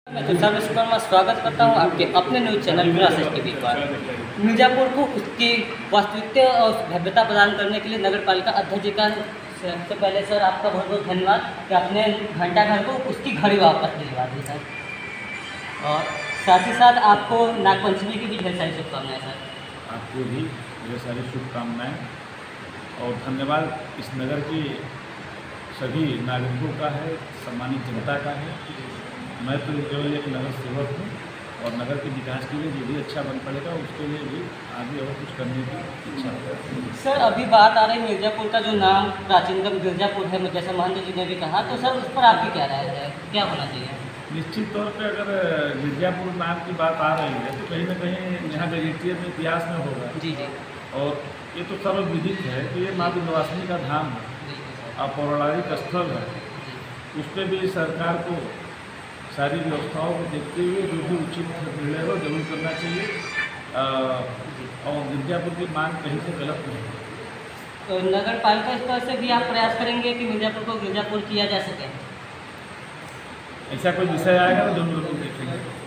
मैं तुषार विश्वकर्मा स्वागत करता हूं आपके अपने न्यूज़ चैनल मिरासत टीवी पर। मिर्ज़ापुर को उसकी वास्तविकता और भव्यता प्रदान करने के लिए नगर पालिका अध्यक्ष जी का सबसे पहले सर आपका बहुत बहुत धन्यवाद कि अपने घंटाघर को उसकी घड़ी वापस दिलवा दी सर। और साथ ही साथ आपको नागपंचमी की भी ढेर सारी शुभकामनाएं सर। आपको भी ढेर सारी शुभकामनाएं और धन्यवाद इस नगर के सभी नागरिकों का है, सम्मानित जनता का है। मैं तो केवल एक नगर सेवक हूँ और नगर के विकास के लिए जो भी अच्छा बन पड़ेगा उसके लिए भी आगे और कुछ करने की इच्छा है। सर अभी बात आ रही मिर्ज़ापुर का जो नाम प्राचीनतम गिरजापुर है, जैसा महंत जी ने भी कहा, तो सर उस पर आपकी क्या राय है, क्या होना चाहिए? निश्चित तौर पे अगर मिर्ज़ापुर नाम की बात आ रही है तो कहीं ना कहीं यहाँ गजेटियर में इतिहास में होगा। जी जी। और ये तो सर्वविदित है कि ये माँ विंध्यवासिनी का धाम है और पौराणिक स्थल है। उस पर भी सरकार को सारी व्यवस्थाओं को देखते हुए जो भी उचित निर्णय हो जरूर करना चाहिए। और मिर्ज़ापुर की मांग कहीं से गलत नहीं है। तो नगर पालिका स्तर से भी आप प्रयास करेंगे कि मिर्ज़ापुर को गिरजापुर किया जा सके? ऐसा कोई विषय आएगा तो जरूर लोग देखेंगे।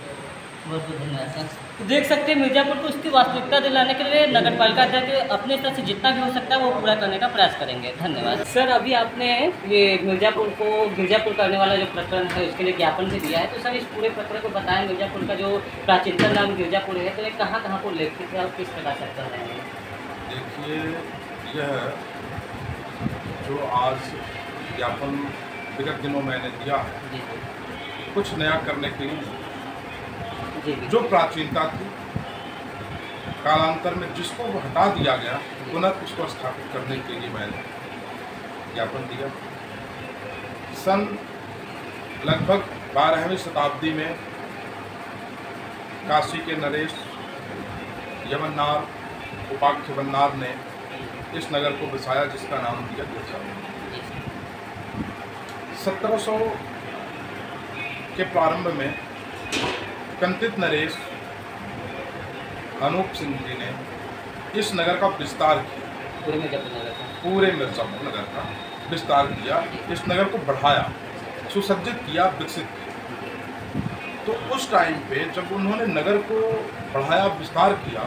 बहुत बहुत धन्यवाद सर। तो देख सकते हैं मिर्ज़ापुर को उसकी वास्तविकता दिलाने के लिए नगर पालिका अध्यक्ष अपने स्तर से जितना भी हो सकता है वो पूरा करने का प्रयास करेंगे। धन्यवाद सर। अभी आपने ये मिर्ज़ापुर को गिरजापुर करने वाला जो प्रकरण है उसके लिए ज्ञापन भी दिया है, तो सर इस पूरे प्रकरण को बताएं। मिर्ज़ापुर का जो प्राचीनतम नाम गिरजापुर है, तो ये कहाँ कहाँ को लेखित है और किस प्रकार से कर रहे हैं? देखिए, यह जो आज ज्ञापन विगत दिनों मैंने दिया है, जी कुछ नया करने के लिए जी जो प्राचीनता थी, कालांतर में जिसको वो हटा दिया गया, पुनः उसको स्थापित करने के लिए मैंने ज्ञापन दिया। सन लगभग 12वीं शताब्दी में काशी के नरेश यवननार उपाख्य वननार ने इस नगर को बसाया, जिसका नाम दिया गिरजापुर। 1700 के प्रारंभ में कंतित नरेश अनूप सिंह जी ने इस नगर का विस्तार किया। पूरे मिर्ज़ापुर नगर का विस्तार किया, इस नगर को बढ़ाया, सुसज्जित किया, विकसित किया। तो उस टाइम पे जब उन्होंने नगर को बढ़ाया, विस्तार किया,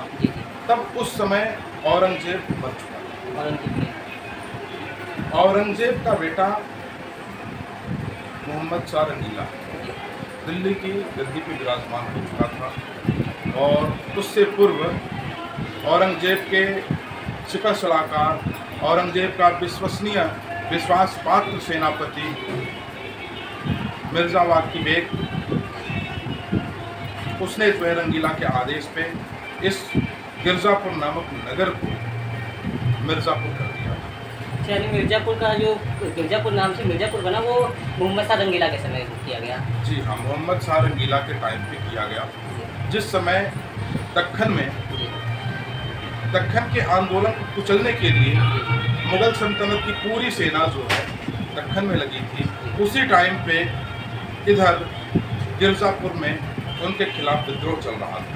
तब उस समय औरंगजेब मर चुका था। औरंगजेब का बेटा मोहम्मद शाह रंगीला दिल्ली की गद्दी पर विराजमान हो चुका था। और उससे पूर्व औरंगजेब के शिखर सलाहकार, औरंगजेब का विश्वसनीय विश्वास पात्र सेनापति मिर्ज़ा वाकी बेग, उसने स्वयं रंगीला के आदेश पे इस गिरजापुर नामक नगर को मिर्ज़ापुर कर दिया। यानी मिर्ज़ापुर का जो गिरजापुर नाम से मिर्ज़ापुर बना वो मोहम्मद शाह रंगीला के समय किया गया? जी हाँ, मोहम्मद शाह रंगीला के टाइम पे किया गया, जिस समय दक्खन के आंदोलन को कुचलने के लिए मुगल सल्तनत की पूरी सेना जो है दक्खन में लगी थी। उसी टाइम पे इधर गिरजापुर में उनके खिलाफ विद्रोह चल रहा था।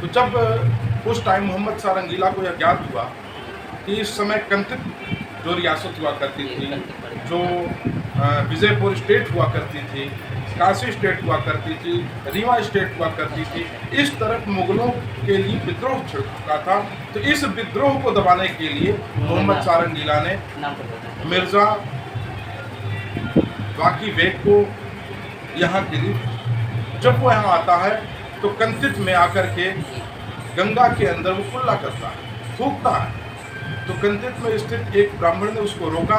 तो जब उस टाइम मोहम्मद शाह रंगीला को यह ज्ञात हुआ कि इस समय कंतित जो रियासत हुआ करती थी, जो विजयपुर स्टेट हुआ करती थी, काशी स्टेट हुआ करती थी, रीवा स्टेट हुआ करती थी, इस तरफ मुगलों के लिए विद्रोह छिड़ चुका था। तो इस विद्रोह को दबाने के लिए मोहम्मद शाह रंगीला ने मिर्ज़ा वाकी बेग को यहाँ के लिए, जब वो यहाँ आता है तो कंतित में आकर के गंगा के अंदर वो कुल्ला करता है, थूकता है। तो कंतित में स्थित एक ब्राह्मण ने उसको रोका,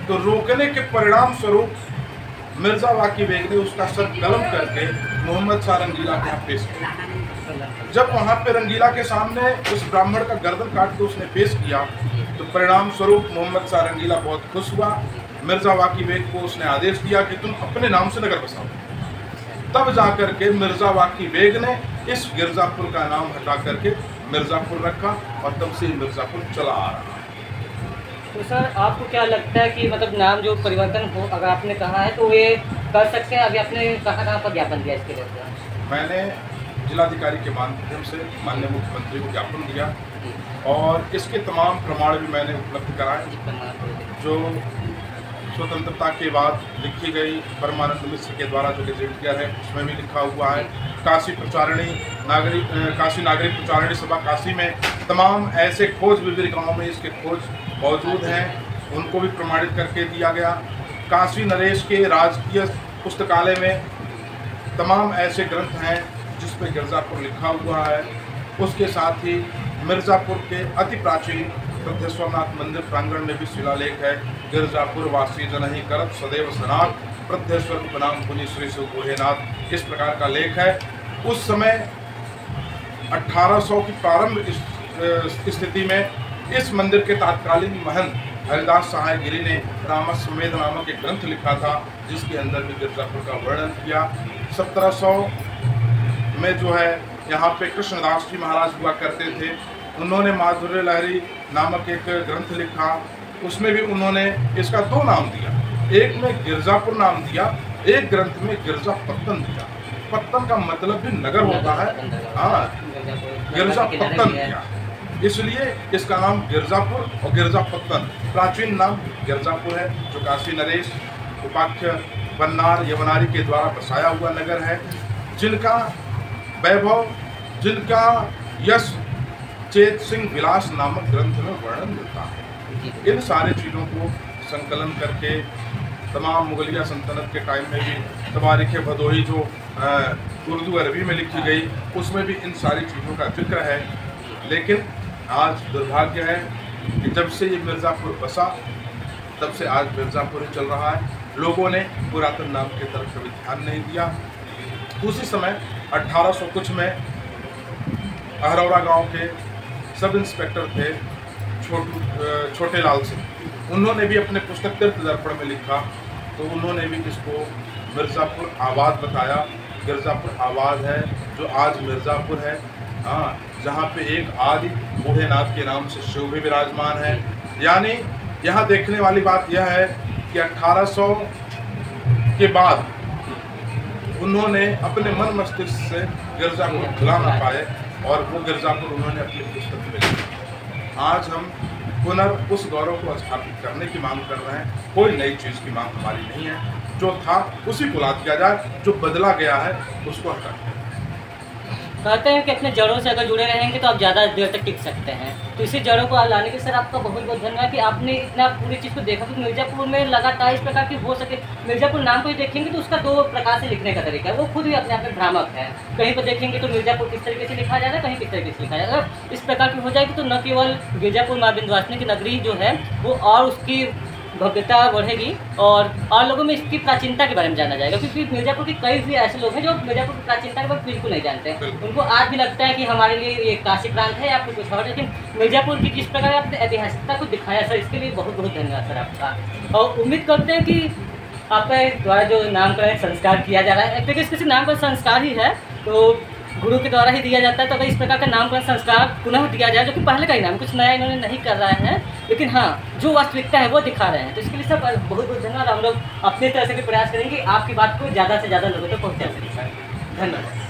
तो रोकने के परिणाम स्वरूप मिर्ज़ा वाकी बेग ने उसका सर कलम करके मोहम्मद शाह रंगीला के यहाँ पेश किया। जब वहाँ पे रंगीला के सामने उस ब्राह्मण का गर्दन काट के उसने पेश किया, तो परिणाम स्वरूप मोहम्मद शाह रंगीला बहुत खुश हुआ। मिर्ज़ा वाकी बेग को उसने आदेश दिया कि तुम अपने नाम से नगर बसाओ। तब जाकर के मिर्ज़ा वाकी बेग ने इस गिरजापुर का नाम हटा करके मिर्ज़ापुर रखा और तब से मिर्ज़ापुर चला आ रहा है। तो सर आपको क्या लगता है कि मतलब नाम जो परिवर्तन हो, अगर आपने कहा है तो ये कर सकते हैं? अभी आपने कहाँ पर ज्ञापन दिया इसके लिए? मैंने जिलाधिकारी के माध्यम से माननीय मुख्यमंत्री को ज्ञापन दिया और इसके तमाम प्रमाण भी मैंने उपलब्ध कराए। जो स्वतंत्रता के बाद लिखी गई परमानंद मिश्र के द्वारा जो गेजेटियर है उसमें भी लिखा हुआ है। काशी नागरिक प्रचारणी सभा काशी में तमाम ऐसे खोज विभिन्न गाँवों में इसके खोज मौजूद हैं, उनको भी प्रमाणित करके दिया गया। काशी नरेश के राजकीय पुस्तकालय में तमाम ऐसे ग्रंथ हैं जिस पर गिरजापुर लिखा हुआ है। उसके साथ ही मिर्ज़ापुर के अति प्राचीन प्रत्येश्वरनाथ मंदिर प्रांगण में भी शिलालेख है। गिरजापुर वासी जनहि करत सदैव सनात प्रत्येश्वर उपनाम पुनि श्री शिव बूढ़ेनाथ, इस प्रकार का लेख है। उस समय 1800 की प्रारंभ स्थिति में इस मंदिर के तत्कालीन महंत हरिदास सहाय गिरी ने रामस्वमेध नामक एक ग्रंथ लिखा था जिसके अंदर भी गिरजापुर का वर्णन किया। 1700 में जो है यहाँ पे कृष्णदास जी महाराज हुआ करते थे, उन्होंने माधुर्य लहरी नामक एक ग्रंथ लिखा, उसमें भी उन्होंने इसका 2 नाम दिया, एक में गिरजापुर नाम दिया, एक ग्रंथ में गिरजापत्तन दिया। पत्तन का मतलब भी नगर होता है, हाँ, गिरजापत्तन दिया, इसलिए इसका नाम गिरजापुर और गिरजापत्तन। प्राचीन नाम गिरजापुर है जो काशी नरेश उपाख्य बन्नार यवनारी के द्वारा बसाया हुआ नगर है, जिनका वैभव, जिनका यश चेत सिंह विलास नामक ग्रंथ में वर्णन मिलता है। इन सारे चीज़ों को संकलन करके तमाम मुगलिया सल्तनत के टाइम में भी तवारीख़ भदोही जो उर्दू अरबी में लिखी गई उसमें भी इन सारी चीज़ों का जिक्र है। लेकिन आज दुर्भाग्य है कि जब से ये मिर्ज़ापुर बसा तब से आज मिर्ज़ापुर ही चल रहा है। लोगों ने पुरातन नाम की तरफ कभी ध्यान नहीं दिया। उसी समय 1800 कुछ में अहरौरा गांव के सब इंस्पेक्टर थे छोटे लाल सिंह, उन्होंने भी अपने पुस्तक तीर्थ दर्पण में लिखा, तो उन्होंने भी इसको मिर्ज़ापुर आबाद बताया। गिरजापुर आबाद है जो आज मिर्ज़ापुर है, हाँ, जहाँ पे एक आदि बूढ़ेनाथ के नाम से शिव भी विराजमान है। यानी यहाँ देखने वाली बात यह है कि 1800 के बाद उन्होंने अपने मन मस्तिष्क से गिरजापुर भुला ना पाए और वो गिरजापुर उन्होंने अपनी पुस्तक में लिखा। आज हम उस गौरव को स्थापित करने की मांग कर रहे हैं। कोई नई चीज़ की मांग हमारी नहीं है, जो था उसी को ला दिया जाए, जो बदला गया है उसको हटा दिया। कहते हैं कि अपने जड़ों से अगर जुड़े रहेंगे तो आप ज़्यादा देर तक टिक सकते हैं, तो इसी जड़ों को लाने के सर आपका बहुत बहुत धन्यवाद कि आपने इतना पूरी चीज़ को देखा। क्योंकि मिर्ज़ापुर में लगातार इस प्रकार की हो सके, मिर्ज़ापुर नाम को ही देखेंगे तो उसका 2 प्रकार से लिखने का तरीका है, वो खुद ही अपने आप में भ्रामक है। कहीं पर देखेंगे तो मिर्ज़ापुर किस तरीके से लिखा जा रहा है, कहीं किस तरीके से लिखा जा रहा है। अगर इस प्रकार की हो जाएगी तो न केवल गिरजापुर माँ विंध्यवासिनी की नगरी जो है वो और उसकी भव्यता बढ़ेगी और लोगों में इसकी प्राचीनता के बारे में जाना जाएगा। क्योंकि मिर्ज़ापुर के कई भी ऐसे लोग हैं जो मिर्ज़ापुर की प्राचीनता के बारे में बिल्कुल नहीं जानते हैं। उनको आज भी लगता है कि हमारे लिए ये काशी प्रांत है या फिर कुछ और, लेकिन मिर्ज़ापुर की जिस प्रकार आपने ऐतिहासिकता को दिखाया सर, इसके लिए बहुत बहुत धन्यवाद सर आपका। और उम्मीद करते हैं कि आपके द्वारा जो नामकरण संस्कार किया जा रहा है, क्योंकि किसी नामकरण संस्कार ही है तो गुरु के द्वारा ही दिया जाता है, तो अगर इस प्रकार का नामकरण संस्कार पुनः दिया जाए, जो कि पहले का ही नाम, कुछ नया इन्होंने नहीं कर रहे हैं, लेकिन हाँ जो वास्तविकता है वो दिखा रहे हैं, तो इसके लिए सब बहुत बहुत धन्यवाद। हम लोग अपने तरह से भी प्रयास करेंगे आपकी बात को ज़्यादा से ज़्यादा लोगों तक पहुँचा सकें सर। धन्यवाद।